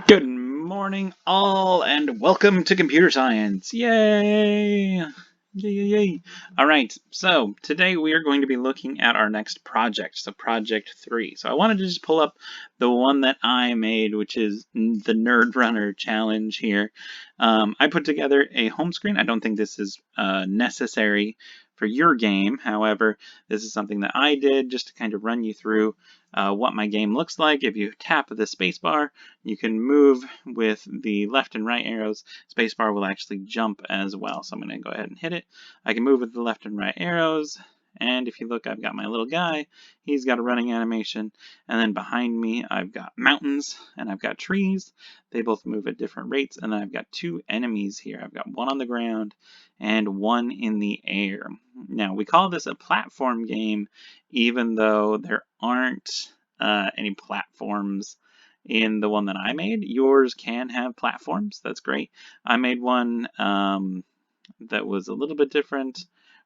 Good morning, all, and welcome to Computer Science. Yay! Yay, yay, yay. All right, so today we are going to be looking at our next project, so Project 3. So I wanted to just pull up the one that I made, which is the Nerd Runner Challenge here. I put together a home screen. I don't think this is necessary for your game. However, this is something that I did just to kind of run you through what my game looks like. If you tap the spacebar, you can move with the left and right arrows. Spacebar will actually jump as well. So I'm going to go ahead and hit it. I can move with the left and right arrows. And if you look, I've got my little guy. He's got a running animation. And then behind me, I've got mountains and I've got trees. They both move at different rates. And then I've got two enemies here. I've got one on the ground and one in the air. Now, we call this a platform game, even though there aren't any platforms in the one that I made. Yours can have platforms. That's great. I made one that was a little bit different.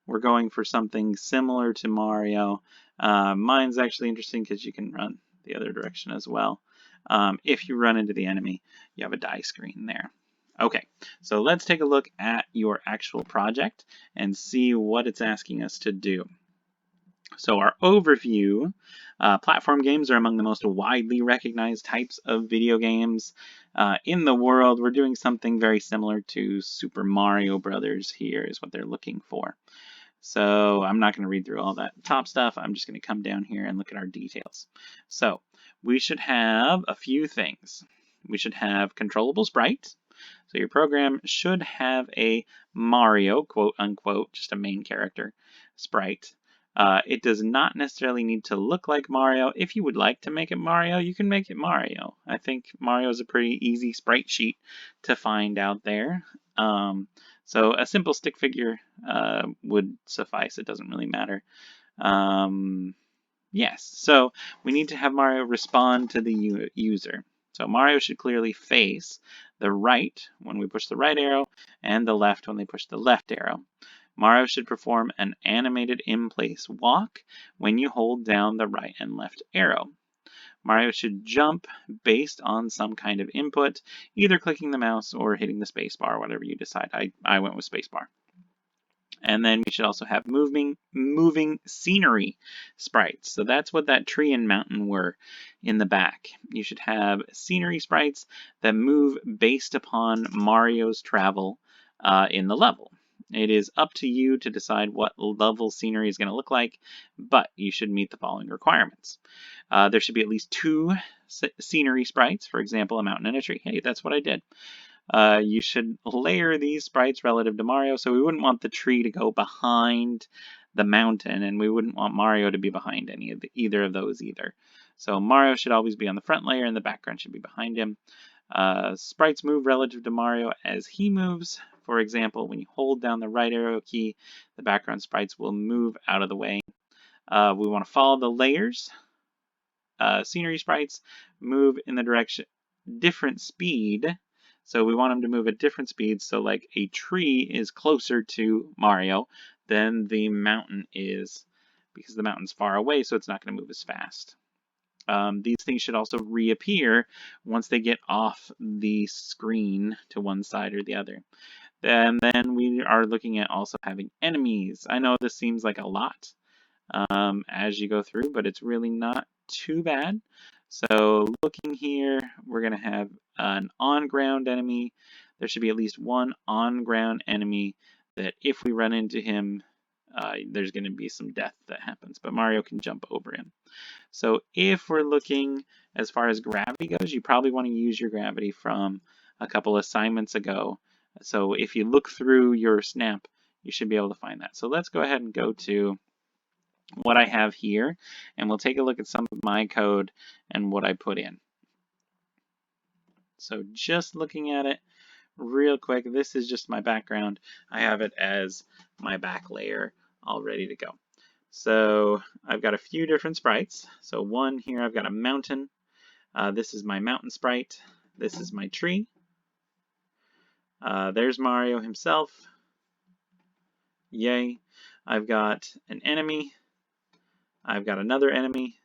We're going for something similar to Mario. Mine's actually interesting because you can run the other direction as well. If you run into the enemy, you have a die screen there. Okay, so let's take a look at your actual project and see what it's asking us to do. So our overview, platform games are among the most widely recognized types of video games in the world. We're doing something very similar to Super Mario Brothers here is what they're looking for. So I'm not going to read through all that top stuff. I'm just going to come down here and look at our details. So we should have a few things. We should have controllable sprites. So your program should have a Mario, quote unquote, just a main character sprite. It does not necessarily need to look like Mario. If you would like to make it Mario, you can make it Mario. I think Mario is a pretty easy sprite sheet to find out there. So a simple stick figure would suffice. It doesn't really matter. Yes, so we need to have Mario respond to the user. So Mario should clearly face the right when we push the right arrow and the left when they push the left arrow. Mario should perform an animated in-place walk when you hold down the right and left arrow. Mario should jump based on some kind of input, either clicking the mouse or hitting the spacebar, whatever you decide. I went with spacebar. And then we should also have moving scenery sprites. So that's what that tree and mountain were in the back. You should have scenery sprites that move based upon Mario's travel in the level. It is up to you to decide what level scenery is going to look like, but you should meet the following requirements. There should be at least two scenery sprites, for example, a mountain and a tree. Hey, that's what I did. You should layer these sprites relative to Mario, so we wouldn't want the tree to go behind the mountain, and we wouldn't want Mario to be behind either of those either. So Mario should always be on the front layer, and the background should be behind him. Sprites move relative to Mario as he moves. For example, when you hold down the right arrow key, the background sprites will move out of the way. We want to follow the layers. Scenery sprites move in the direction different speed. So we want them to move at different speeds. So like a tree is closer to Mario than the mountain is, because the mountain's far away, so it's not going to move as fast. These things should also reappear once they get off the screen to one side or the other. And then we are looking at also having enemies. I know this seems like a lot as you go through, but it's really not too bad. So looking here, we're going to have an on-ground enemy. There should be at least one on-ground enemy that if we run into him, there's going to be some death that happens, but Mario can jump over him. So if we're looking as far as gravity goes, you probably want to use your gravity from a couple assignments ago. So if you look through your snap, you should be able to find that. So let's go ahead and go to what I have here, and we'll take a look at some of my code and what I put in. So just looking at it real quick, this is just my background. I have it as my back layer all ready to go. So I've got a few different sprites. So one here, I've got a mountain. This is my mountain sprite. This is my tree. There's Mario himself. Yay. I've got an enemy. I've got another enemy.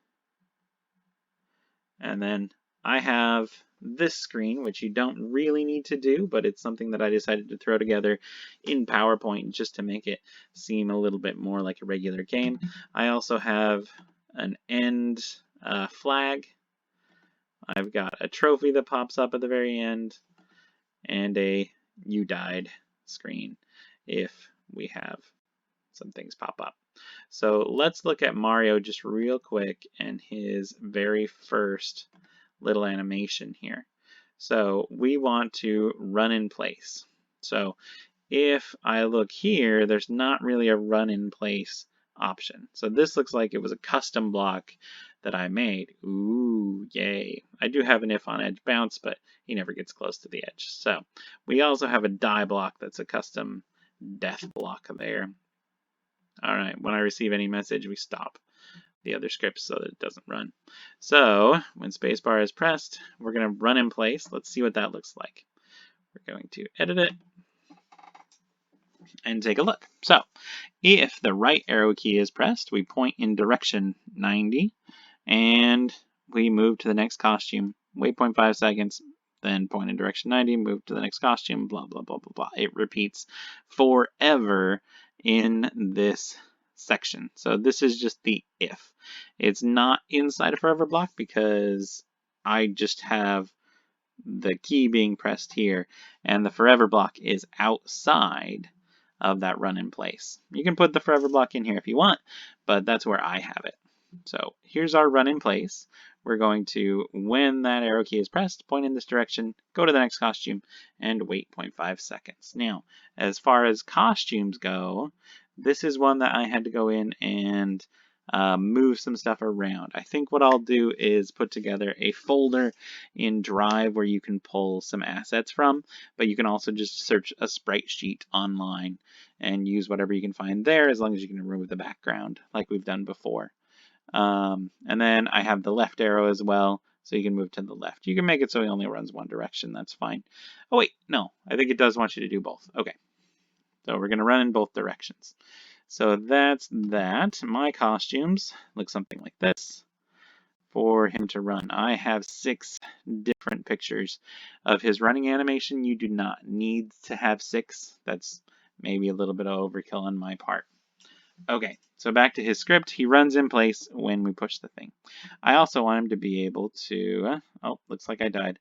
And then I have this screen, which you don't really need to do, but it's something that I decided to throw together in PowerPoint just to make it seem a little bit more like a regular game. I also have an end flag. I've got a trophy that pops up at the very end, and a "you died" screen if we have some things pop up. So let's look at Mario just real quick and his very first little animation here. So we want to run in place. So if I look here, there's not really a run in place option. So this looks like it was a custom block that I made. Ooh, yay. I do have an if on edge bounce, but he never gets close to the edge. So we also have a die block that's a custom death block there. All right, when I receive any message, we stop the other script so that it doesn't run. So when spacebar is pressed, we're going to run in place. Let's see what that looks like. We're going to edit it and take a look. So if the right arrow key is pressed, we point in direction 90 and we move to the next costume. Wait 0.5 seconds, then point in direction 90, move to the next costume, blah, blah, blah, blah, blah. It repeats forever in this section. So this is just the if. It's not inside a forever block because I just have the key being pressed here, and the forever block is outside of that run in place. You can put the forever block in here if you want, but that's where I have it. So here's our run in place. We're going to, when that arrow key is pressed, point in this direction, go to the next costume, and wait 0.5 seconds. Now, as far as costumes go, this is one that I had to go in and move some stuff around. I think what I'll do is put together a folder in Drive where you can pull some assets from, but you can also just search a sprite sheet online and use whatever you can find there as long as you can remove the background like we've done before. And then I have the left arrow as well, so you can move to the left. You can make it so he only runs one direction, that's fine. Oh wait, no, I think it does want you to do both. Okay, so we're going to run in both directions. So that's that. My costumes look something like this for him to run. I have 6 different pictures of his running animation. You do not need to have 6. That's maybe a little bit of overkill on my part. Okay, so back to his script. He runs in place when we push the thing. I also want him to be able to, oh, looks like I died,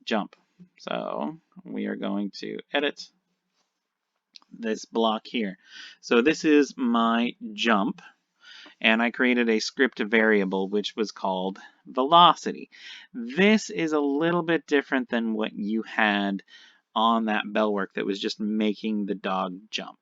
jump. So we are going to edit this block here. So this is my jump, and I created a script variable which was called velocity. This is a little bit different than what you had on that bell work that was just making the dog jump.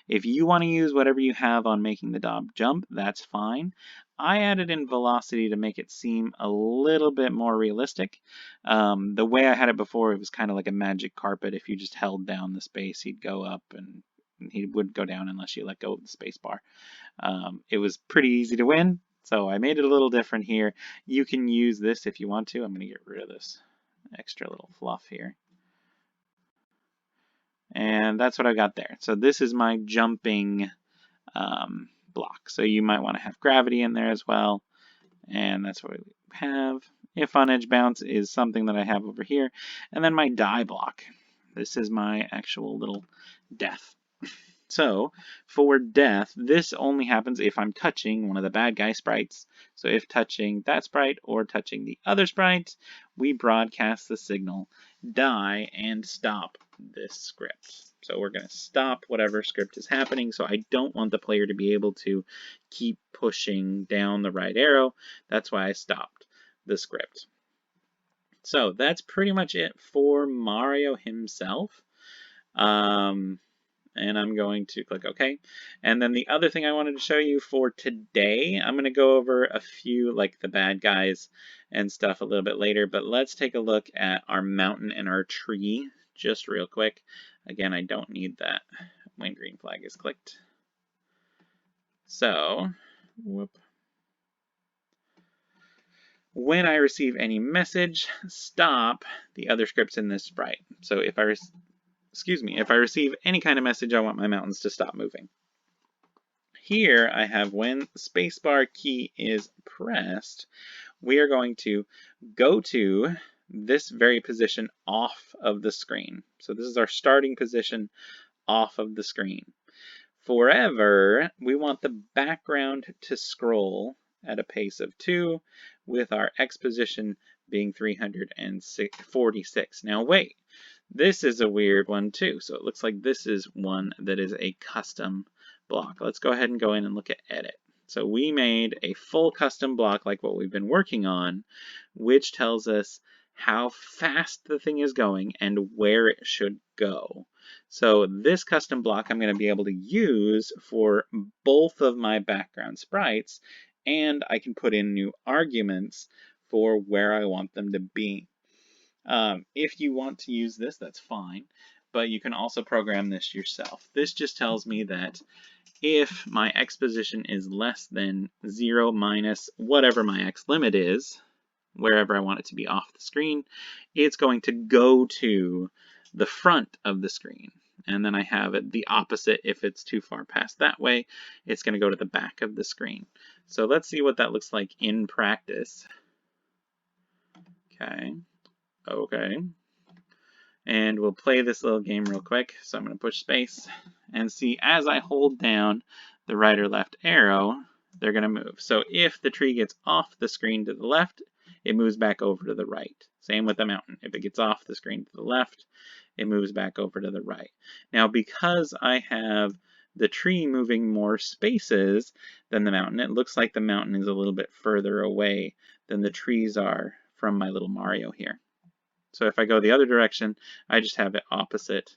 If you want to use whatever you have on making the dog jump, that's fine. I added in velocity to make it seem a little bit more realistic. The way I had it before, it was kind of like a magic carpet. If you just held down the space, he'd go up, and he would go down unless you let go of the space bar. It was pretty easy to win, so I made it a little different here. You can use this if you want to. I'm going to get rid of this extra little fluff here. And that's what I got there. So this is my jumping block. So you might want to have gravity in there as well. And that's what we have. If on edge bounce is something that I have over here. And then my die block. This is my actual little death. So for death, this only happens if I'm touching one of the bad guy sprites. So if touching that sprite or touching the other sprite, we broadcast the signal, die, and stop this script. So we're going to stop whatever script is happening. So I don't want the player to be able to keep pushing down the right arrow. That's why I stopped the script. So that's pretty much it for Mario himself. And I'm going to click OK. And then the other thing I wanted to show you for today, I'm going to go over a few, like the bad guys and stuff a little bit later, but let's take a look at our mountain and our tree just real quick. Again, I don't need that when green flag is clicked. So, whoop. When I receive any message, stop the other scripts in this sprite. So if I receive any kind of message, I want my mountains to stop moving. Here I have when spacebar key is pressed, we are going to go to this very position off of the screen. So this is our starting position off of the screen. Forever, we want the background to scroll at a pace of 2 with our X position being 346. Now wait, this is a weird one too. So it looks like this is one that is a custom block. Let's go ahead and go in and look at edit. So we made a full custom block like what we've been working on, which tells us how fast the thing is going and where it should go. So this custom block I'm going to be able to use for both of my background sprites, and I can put in new arguments for where I want them to be. If you want to use this, that's fine, but you can also program this yourself. This just tells me that if my X position is less than 0 minus whatever my X limit is, wherever I want it to be off the screen, it's going to go to the front of the screen. And then I have it the opposite. If it's too far past that way, it's going to go to the back of the screen. So let's see what that looks like in practice. Okay. And we'll play this little game real quick. So I'm going to push space and see as I hold down the right or left arrow, they're going to move. So if the tree gets off the screen to the left, it moves back over to the right. Same with the mountain. If it gets off the screen to the left, it moves back over to the right. Now, because I have the tree moving more spaces than the mountain, it looks like the mountain is a little bit further away than the trees are from my little Mario here. So if I go the other direction, I just have it opposite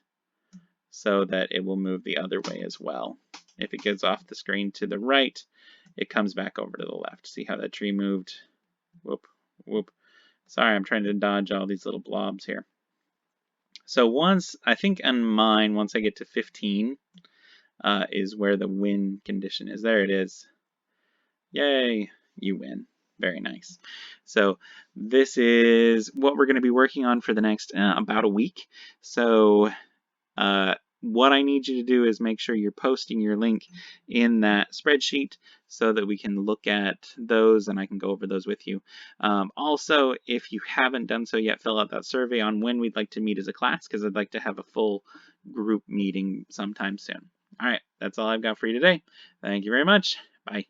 so that it will move the other way as well. If it gets off the screen to the right, it comes back over to the left. See how that tree moved? Whoop, whoop. Sorry, I'm trying to dodge all these little blobs here. So once, I think on mine, once I get to 15, is where the win condition is. There it is. Yay, you win. Very nice. So this is what we're going to be working on for the next about a week. So what I need you to do is make sure you're posting your link in that spreadsheet so that we can look at those and I can go over those with you. Also, if you haven't done so yet, fill out that survey on when we'd like to meet as a class, because I'd like to have a full group meeting sometime soon. All right, that's all I've got for you today. Thank you very much. Bye.